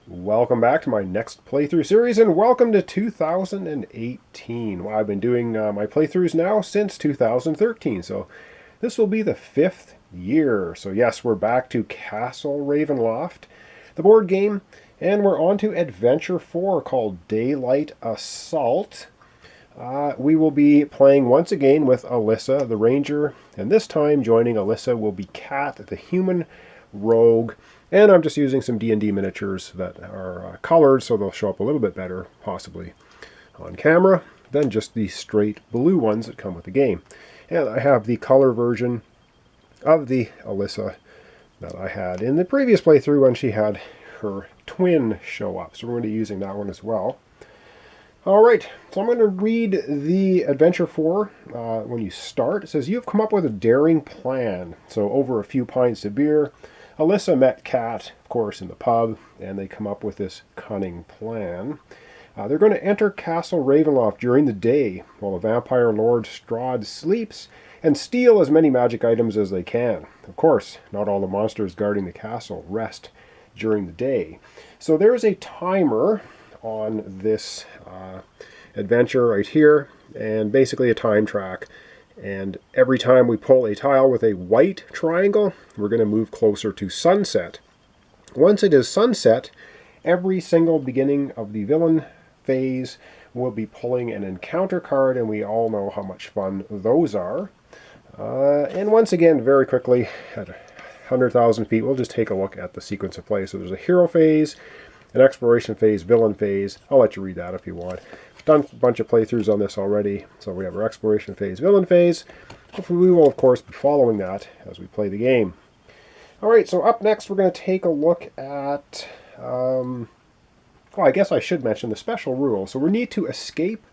Welcome back to my next playthrough series, and welcome to 2018. Well, I've been doing my playthroughs now since 2013, so this will be the 5th year. So yes, we're back to Castle Ravenloft, the board game, and we're on to Adventure 4 called Daylight Assault. We will be playing once again with Alisa, the ranger, and this time joining Alisa will be Kat, the human rogue. And I'm just using some D&D miniatures that are colored, so they'll show up a little bit better, possibly, on camera than just the straight blue ones that come with the game. And I have the color version of the Alisa that I had in the previous playthrough when she had her twin show up. So we're going to be using that one as well. Alright, so I'm going to read the Adventure 4 when you start. It says, "You've come up with a daring plan." So over a few pints of beer, Alisa met Kat, of course, in the pub, and they come up with this cunning plan. They're going to enter Castle Ravenloft during the day while the vampire lord Strahd sleeps and steal as many magic items as they can. Of course, not all the monsters guarding the castle rest during the day. So there's a timer on this adventure right here, and basically a time track. And every time we pull a tile with a white triangle, we're going to move closer to sunset. Once it is sunset, every single beginning of the Villian Phase will be pulling an encounter card, and we all know how much fun those are. And once again, very quickly, at 100,000 feet, we'll just take a look at the sequence of play. So there's a hero phase, an exploration phase, villain phase. I'll let you read that if you want. Done a bunch of playthroughs on this already. So we have our exploration phase, villain phase. Hopefully we will, of course, be following that as we play the game. Alright, so up next we're going to take a look at... well, I guess I should mention the special rule. So we need to escape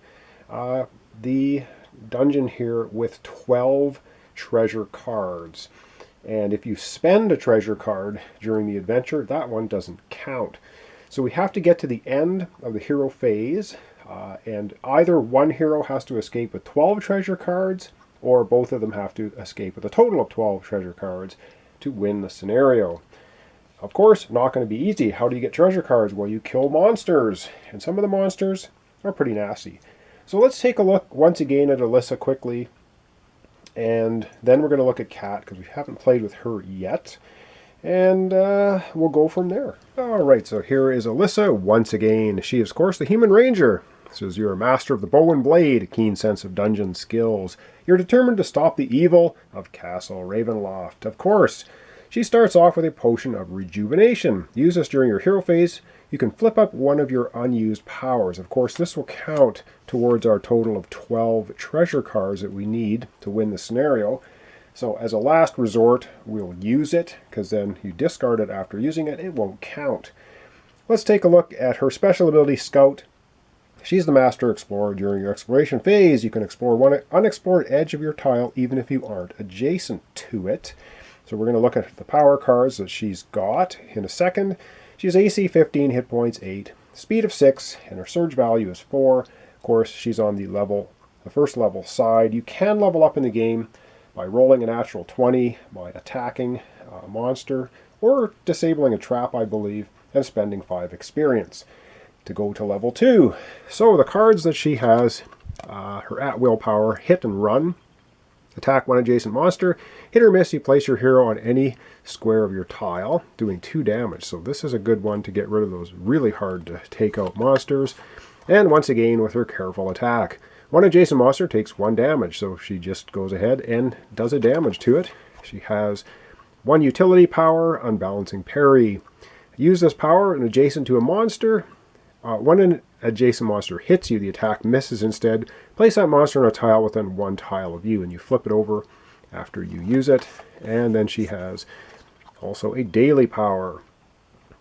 the dungeon here with 12 treasure cards. And if you spend a treasure card during the adventure, that one doesn't count. So we have to get to the end of the hero phase, and either one hero has to escape with 12 treasure cards, or both of them have to escape with a total of 12 treasure cards to win the scenario. Of course, not going to be easy. How do you get treasure cards? Well, you kill monsters, and some of the monsters are pretty nasty. So let's take a look once again at Alisa quickly, and then we're going to look at Kat, because we haven't played with her yet. And we'll go from there. Alright, so here is Alisa once again. She is, of course, the human ranger. Says you're a master of the bow and blade, a keen sense of dungeon skills. You're determined to stop the evil of Castle Ravenloft. Of course, she starts off with a potion of rejuvenation. Use this during your hero phase. You can flip up one of your unused powers. Of course, this will count towards our total of 12 treasure cards that we need to win the scenario. So as a last resort, we'll use it, because then you discard it after using it, it won't count. Let's take a look at her special ability, Scout. She's the master explorer. During your exploration phase, you can explore one unexplored edge of your tile, even if you aren't adjacent to it. So we're going to look at the power cards that she's got in a second. She has AC 15, hit points 8, speed of 6, and her surge value is 4. Of course, she's on the first level side. You can level up in the game by rolling a natural 20, by attacking a monster, or disabling a trap, I believe, and spending 5 experience to go to level 2. So the cards that she has, her at-will power, hit and run, attack one adjacent monster, hit or miss, you place your hero on any square of your tile, doing 2 damage. So this is a good one to get rid of those really hard to take out monsters. And once again with her careful attack. One adjacent monster takes 1 damage, so she just goes ahead and does a damage to it. She has 1 utility power, Unbalancing Parry. Use this power and adjacent to a monster. When an adjacent monster hits you, the attack misses instead. Place that monster on a tile within 1 tile of you, and you flip it over after you use it. And then she has also a daily power.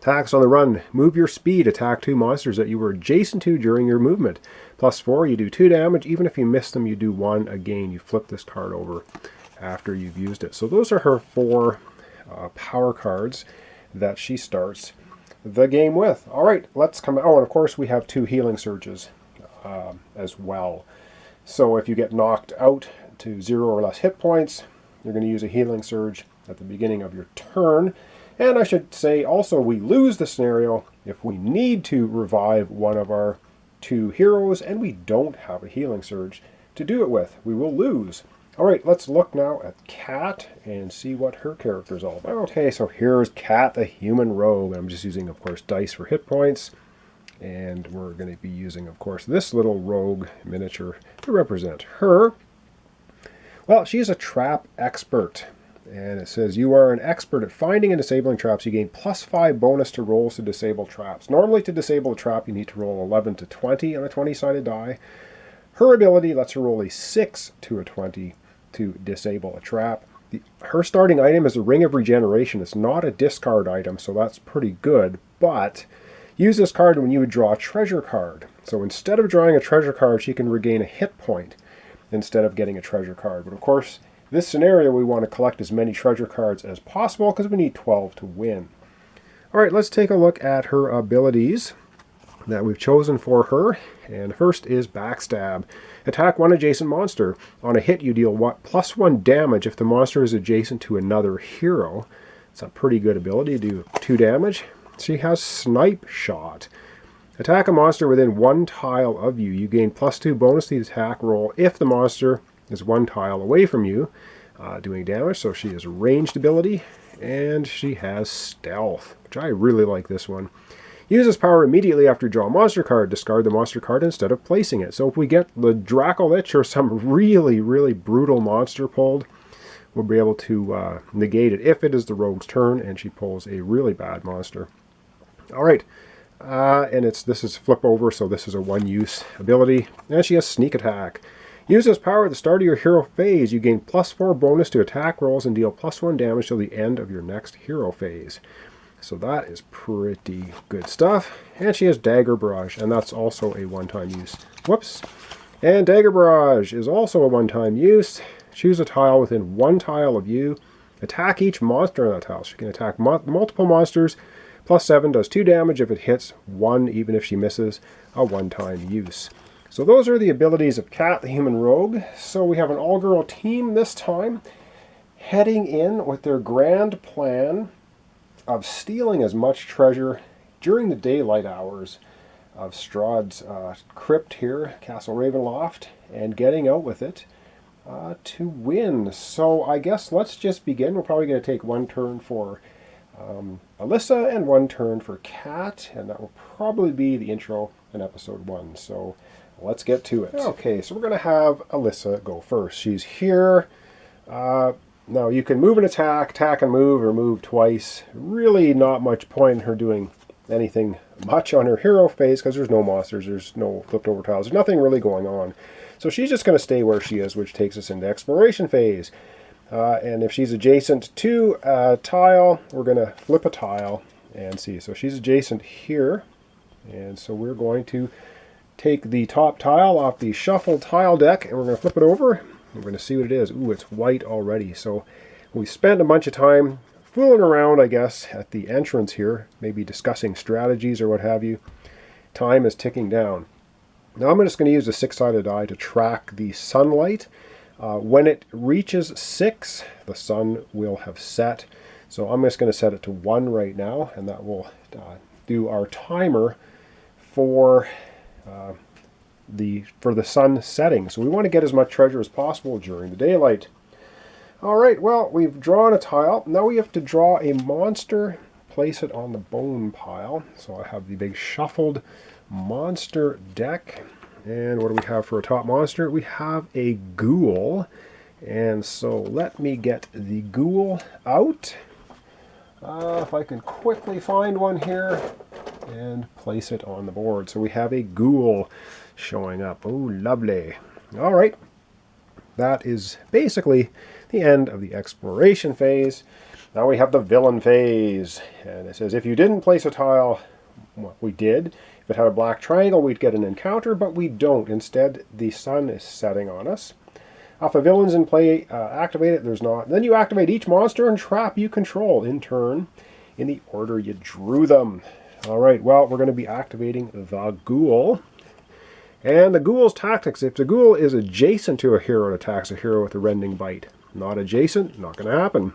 Attacks on the run. Move your speed. Attack 2 monsters that you were adjacent to during your movement. Plus 4, you do 2 damage. Even if you miss them, you do 1 again. You flip this card over after you've used it. So those are her 4 power cards that she starts the game with. Alright, let's come... Oh, and of course we have 2 healing surges as well. So if you get knocked out to 0 or less hit points, you're going to use a healing surge at the beginning of your turn. And I should say also we lose the scenario if we need to revive one of our 2 heroes and we don't have a healing surge to do it with. We will lose. Alright, let's look now at Kat and see what her character is all about. Okay, so here's Kat, the human rogue. I'm just using, of course, dice for hit points. And we're going to be using, of course, this little rogue miniature to represent her. Well, she's a trap expert. And it says, you are an expert at finding and disabling traps. You gain +5 bonus to rolls to disable traps. Normally, to disable a trap, you need to roll 11 to 20 on a 20-sided die. Her ability lets her roll a 6 to a 20 to disable a trap. Her starting item is a Ring of Regeneration. It's not a discard item, so that's pretty good. But use this card when you would draw a treasure card. So instead of drawing a treasure card, she can regain a hit point instead of getting a treasure card. But of course, this scenario, we want to collect as many treasure cards as possible because we need 12 to win. All right, let's take a look at her abilities that we've chosen for her. And first is Backstab. Attack one adjacent monster. On a hit, you deal +1 damage if the monster is adjacent to another hero. It's a pretty good ability to do 2 damage. She has Snipe Shot. Attack a monster within 1 tile of you. You gain +2 bonus to the attack roll if the monster is 1 tile away from you, doing damage. So she has a ranged ability, and she has Stealth, which I really like this one. Use this power immediately after you draw a monster card. Discard the monster card instead of placing it. So if we get the Dracolich or some really, really brutal monster pulled, we'll be able to negate it if it is the rogue's turn and she pulls a really bad monster. All right, and this is flip over, so this is a 1-use ability. And she has Sneak Attack. Use this power at the start of your hero phase. You gain +4 bonus to attack rolls and deal +1 damage till the end of your next hero phase. So that is pretty good stuff. And she has Dagger Barrage, and that's also a one-time use. Whoops. And Dagger Barrage is also a one-time use. Choose a tile within 1 tile of you. Attack each monster on that tile. She can attack multiple monsters. +7 does 2 damage if it hits 1, even if she misses. A one-time use. So those are the abilities of Kat, the human rogue. So we have an all-girl team this time, heading in with their grand plan of stealing as much treasure during the daylight hours of Strahd's crypt here, Castle Ravenloft, and getting out with it to win. So I guess let's just begin. We're probably going to take 1 turn for Alisa and 1 turn for Kat, and that will probably be the intro in episode 1. So let's get to it. Okay, so we're going to have Alisa go first. She's here. Now you can move and attack and move, or move twice. Really not much point in her doing anything much on her hero phase because there's no monsters, there's no flipped over tiles, there's nothing really going on. So she's just going to stay where she is, which takes us into exploration phase. And if she's adjacent to a tile, we're going to flip a tile and see. So she's adjacent here, and so we're going to take the top tile off the shuffle tile deck, and we're going to flip it over. We're going to see what it is. Ooh, it's white already. So we spent a bunch of time fooling around, I guess, at the entrance here, maybe discussing strategies or what have you. Time is ticking down. Now I'm just going to use a 6-sided die to track the sunlight. When it reaches 6, the sun will have set. So I'm just going to set it to 1 right now, and that will do our timer for the sun setting. So we want to get as much treasure as possible during the daylight. All right, well, we've drawn a tile. Now we have to draw a monster, place it on the bone pile. So I have the big shuffled monster deck. And what do we have for a top monster? We have a ghoul. And so let me get the ghoul out. If I can quickly find one here and place it on the board. So we have a ghoul showing up. Oh, lovely. All right. That is basically the end of the exploration phase. Now we have the villain phase. And it says if you didn't place a tile, well, we did. If it had a black triangle, we'd get an encounter, but we don't. Instead, the sun is setting on us. If a villain's in play, activate it. There's not. Then you activate each monster and trap you control in turn in the order you drew them. All right, well, we're going to be activating the ghoul. And the ghoul's tactics. If the ghoul is adjacent to a hero, it attacks a hero with a rending bite. Not adjacent, not going to happen.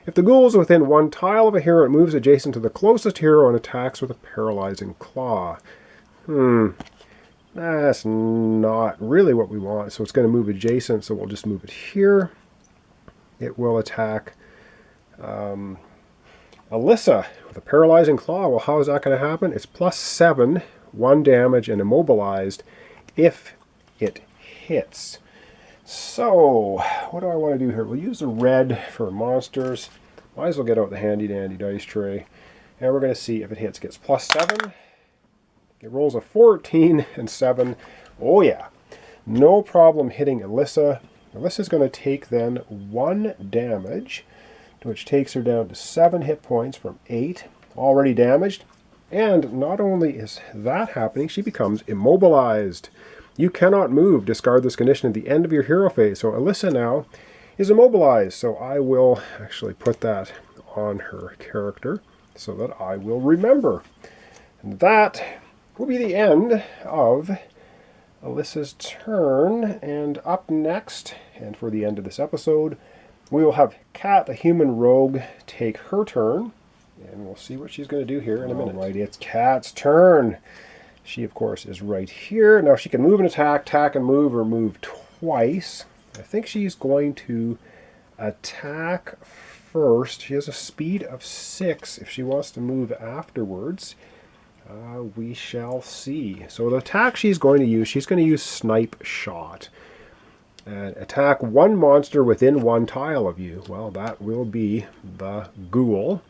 If the ghoul is within one tile of a hero, it moves adjacent to the closest hero and attacks with a paralyzing claw. That's not really what we want. So it's going to move adjacent, so we'll just move it here. It will attack Alisa with a paralyzing claw. Well, how is that going to happen? It's +7, 1 damage, and immobilized if it hits. So, what do I want to do here? We'll use the red for monsters. Might as well get out the handy dandy dice tray. And we're going to see if it hits. It gets +7. It rolls a 14 and 7. Oh yeah. No problem hitting Alisa. Alisa's going to take then 1 damage, which takes her down to 7 hit points from 8. Already damaged. And not only is that happening, she becomes immobilized. You cannot move. Discard this condition at the end of your hero phase. So Alisa now is immobilized. So I will actually put that on her character so that I will remember. And that will be the end of Alisa's turn. And up next, and for the end of this episode, we will have Kat, a human rogue, take her turn. And we'll see what she's going to do here in a minute. Alrighty, it's Kat's turn. She, of course, is right here. Now, she can move and attack and move, or move twice. I think she's going to attack first. She has a speed of 6. If she wants to move afterwards, we shall see. So the attack she's going to use Snipe Shot. Attack one monster within 1 tile of you. Well, that will be the ghoul.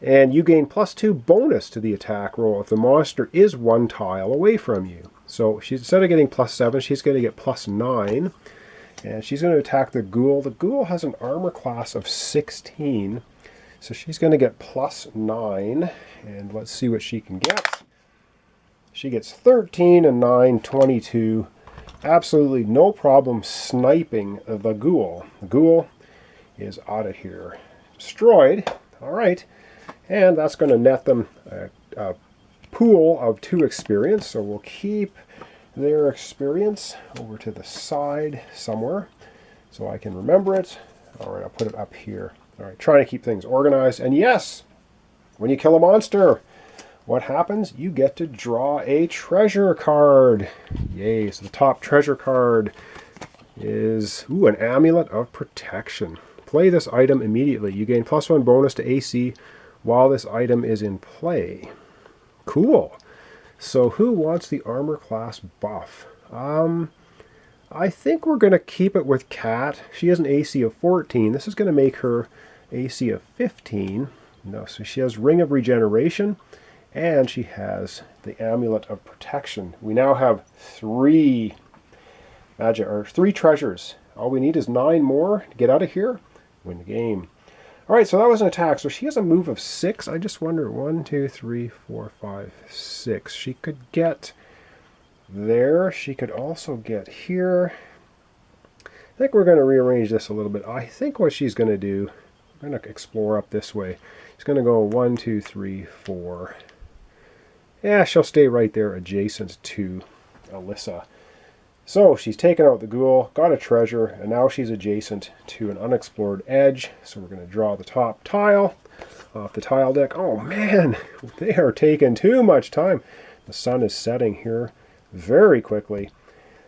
And you gain +2 bonus to the attack roll if the monster is 1 tile away from you. So instead of getting +7, she's going to get +9. And she's going to attack the ghoul. The ghoul has an armor class of 16. So she's going to get +9. And let's see what she can get. She gets 13 and 9, 22. Absolutely no problem sniping the ghoul. The ghoul is out of here. Destroyed. All right. And that's going to net them a pool of 2 experience. So we'll keep their experience over to the side somewhere so I can remember it. All right, I'll put it up here. All right, trying to keep things organized. And yes, when you kill a monster, what happens? You get to draw a treasure card. Yay, so the top treasure card is an Amulet of Protection. Play this item immediately. You gain +1 bonus to AC while this item is in play. Cool. So who wants the armor class buff? I think we're going to keep it with Kat. She has an AC of 14. This is going to make her AC of 15. No, so she has Ring of Regeneration, and she has the Amulet of Protection. We now have 3 treasures. All we need is 9 more to get out of here. Win the game. All right, so that was an attack. So she has a move of 6. I just wonder, 1, 2, 3, 4, 5, 6. She could get there. She could also get here. I think we're going to rearrange this a little bit. I think what she's going to do, I'm going to explore up this way. She's going to go 1, 2, 3, 4. Yeah, she'll stay right there adjacent to Alisa. So she's taken out the ghoul, got a treasure, and now she's adjacent to an unexplored edge. So we're going to draw the top tile off the tile deck. Oh man, they are taking too much time. The sun is setting here very quickly.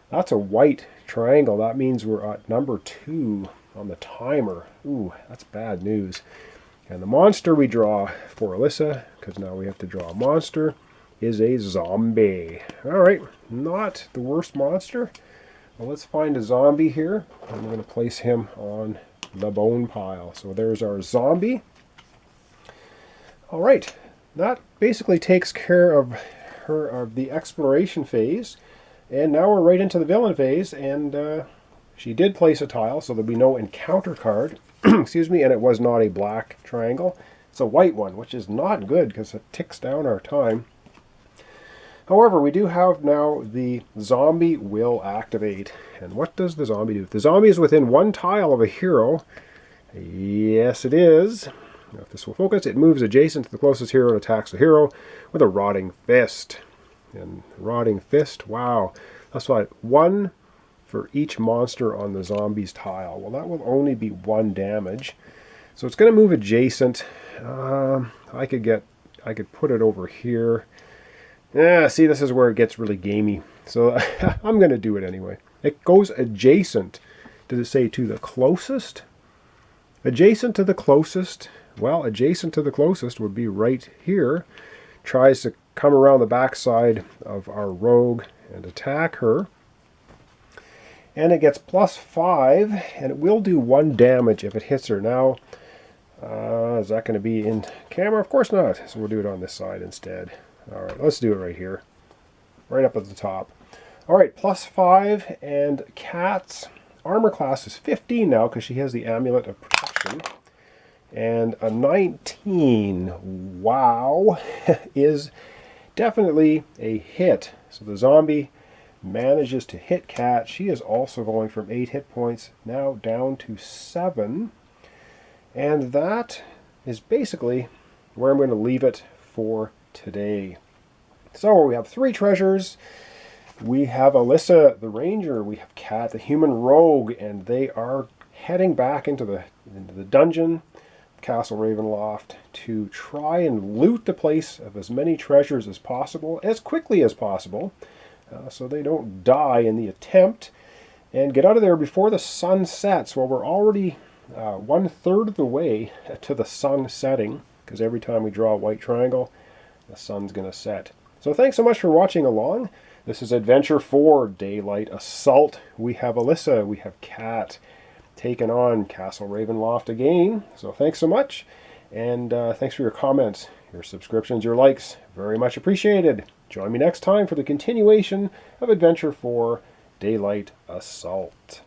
That's a white triangle. That means we're at number 2 on the timer. Ooh, that's bad news. And the monster we draw for Alisa, because now we have to draw a monster, is a zombie. Alright, not the worst monster. Well, let's find a zombie here, and we're going to place him on the bone pile. So there's our zombie. Alright, that basically takes care of the exploration phase. And now we're right into the villain phase, and she did place a tile, so there'll be no encounter card. Excuse me, and it was not a black triangle. It's a white one, which is not good because it ticks down our time. However, we do have now the zombie will activate. And what does the zombie do? If the zombie is within 1 tile of a hero, yes it is. Now, if this will focus, it moves adjacent to the closest hero and attacks the hero with a Rotting Fist. And Rotting Fist, wow. That's why 1 for each monster on the zombie's tile. Well, that will only be 1 damage. So it's going to move adjacent. I could put it over here. Yeah, see, this is where it gets really gamey. So I'm going to do it anyway. It goes adjacent. Does it say to the closest? Adjacent to the closest. Well, adjacent to the closest would be right here. Tries to come around the backside of our rogue and attack her. And it gets +5, and it will do 1 damage if it hits her. Now, is that going to be in camera? Of course not. So we'll do it on this side instead. All right, let's do it right here. Right up at the top. All right, +5, and Kat's armor class is 15 now because she has the Amulet of Protection. And a 19, wow, is definitely a hit. So the zombie manages to hit Kat. She is also going from 8 hit points now down to 7. And that is basically where I'm going to leave it for today. So we have 3 treasures. We have Alisa the Ranger, we have Kat the Human Rogue, and they are heading back into the dungeon, Castle Ravenloft, to try and loot the place of as many treasures as possible, as quickly as possible, so they don't die in the attempt, and get out of there before the sun sets. Well, we're already 1/3 of the way to the sun setting, because every time we draw a white triangle, the sun's going to set. So thanks so much for watching along. This is Adventure 4, Daylight Assault. We have Alisa, we have Kat, taking on Castle Ravenloft again. So thanks so much, and thanks for your comments, your subscriptions, your likes. Very much appreciated. Join me next time for the continuation of Adventure 4, Daylight Assault.